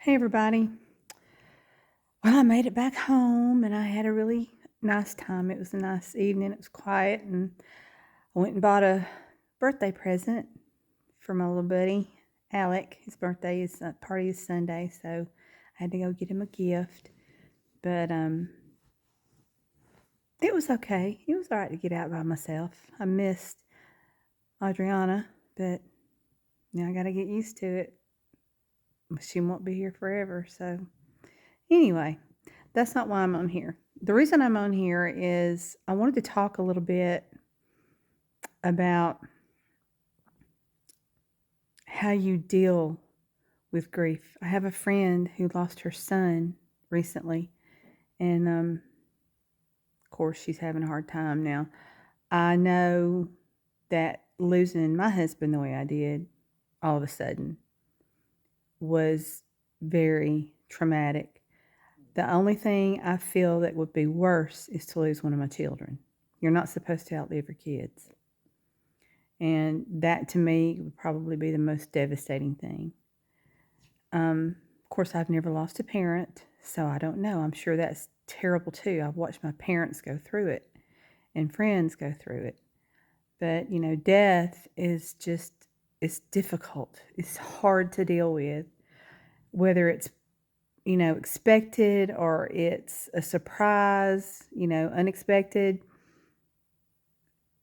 Hey everybody. Well, I made it back home and I had a really nice time. It was a nice evening. It was quiet and I went and bought a birthday present for my little buddy, Alec. His birthday is party is Sunday, so I had to go get him a gift. But it was okay. It was all right to get out by myself. I missed Adriana, but now I got to get used to it. She won't be here forever, so anyway, that's not why I'm on here. The reason I'm on here is I wanted to talk a little bit about how you deal with grief. I have a friend who lost her son recently, and of course, she's having a hard time now. I know that losing my husband the way I did all of a sudden was very traumatic. The only thing I feel that would be worse is to lose one of my children. You're not supposed to outlive your kids. And that to me would probably be the most devastating thing. Of course, I've never lost a parent, so I don't know. I'm sure that's terrible too. I've watched my parents go through it and friends go through it. But, death is just, it's difficult. It's hard to deal with, whether it's, expected or it's a surprise, unexpected.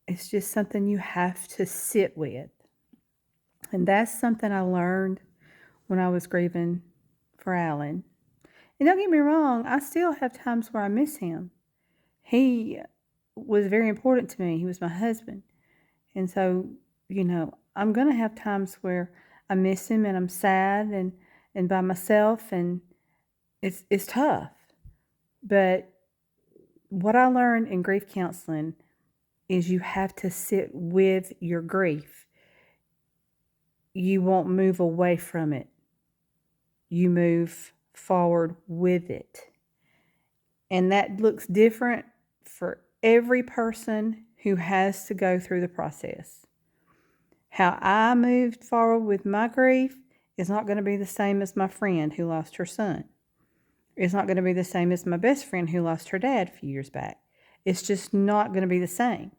It's just something you have to sit with. And that's something I learned when I was grieving for Alan. And don't get me wrong, I still have times where I miss him. He was very important to me. He was my husband. And so, I'm going to have times where I miss him and I'm sad and by myself, and it's tough. But what I learned in grief counseling is you have to sit with your grief. You won't move away from it. You move forward with it. And that looks different for every person who has to go through the process. How I moved forward with my grief is not going to be the same as my friend who lost her son. It's not going to be the same as my best friend who lost her dad a few years back. It's just not going to be the same.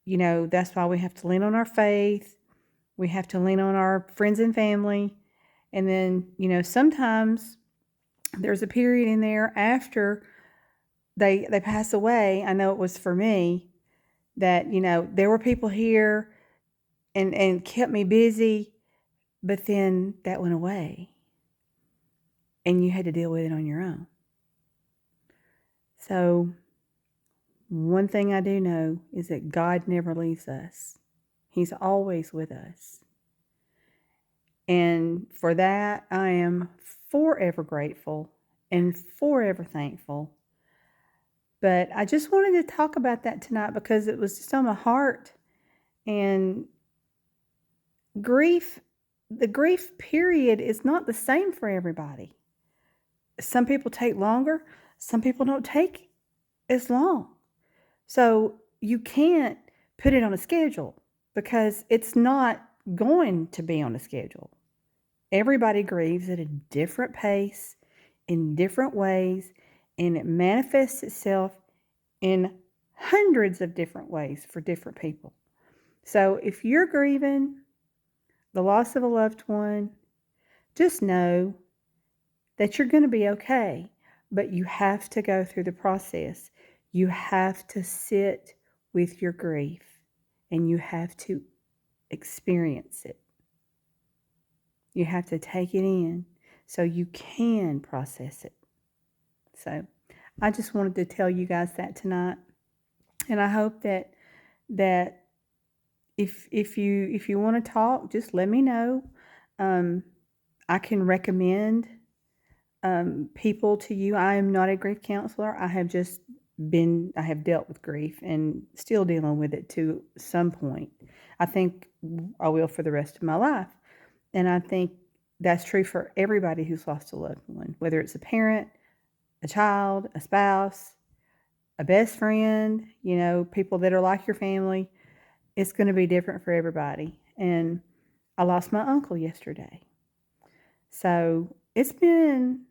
That's why we have to lean on our faith. We have to lean on our friends and family. And then, sometimes there's a period in there after they pass away. I know it was for me that, there were people here and kept me busy, but then that went away and you had to deal with it on your own. So one thing I do know is that God never leaves us. He's always with us. And for that, I am forever grateful and forever thankful. But I just wanted to talk about that tonight because it was just on my heart. And the grief period is not the same for everybody. Some people take longer, some people don't take as long. So you can't put it on a schedule because it's not going to be on a schedule. Everybody grieves at a different pace, in different ways, and it manifests itself in hundreds of different ways for different people. So if you're grieving the loss of a loved one, just know that you're going to be okay, but you have to go through the process. You have to sit with your grief and you have to experience it. You have to take it in so you can process it. So I just wanted to tell you guys that tonight. And I hope that if you want to talk, just let me know. I can recommend people to you. I am not a grief counselor. I have dealt with grief and still dealing with it to some point. I think I will for the rest of my life. And I think that's true for everybody who's lost a loved one, whether it's a parent, a child, a spouse, a best friend, people that are like your family. It's going to be different for everybody. And I lost my uncle yesterday. So it's been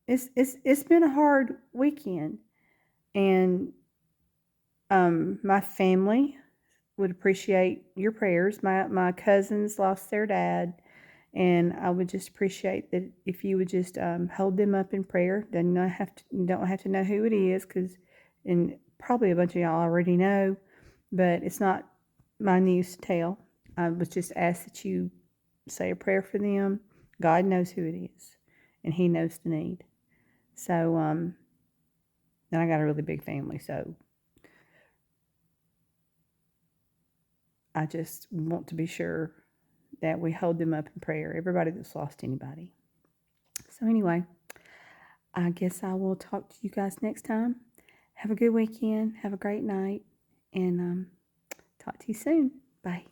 a hard weekend, and my family would appreciate your prayers. My cousins lost their dad, and I would just appreciate that if you would just hold them up in prayer. You don't have to know who it is, and probably a bunch of y'all already know, but it's not my news to tell. I would just ask that you say a prayer for them. God knows who it is, and He knows the need. So, and I got a really big family, so I just want to be sure that we hold them up in prayer, everybody that's lost anybody. So, anyway, I guess I will talk to you guys next time. Have a good weekend. Have a great night. And talk to you soon. Bye.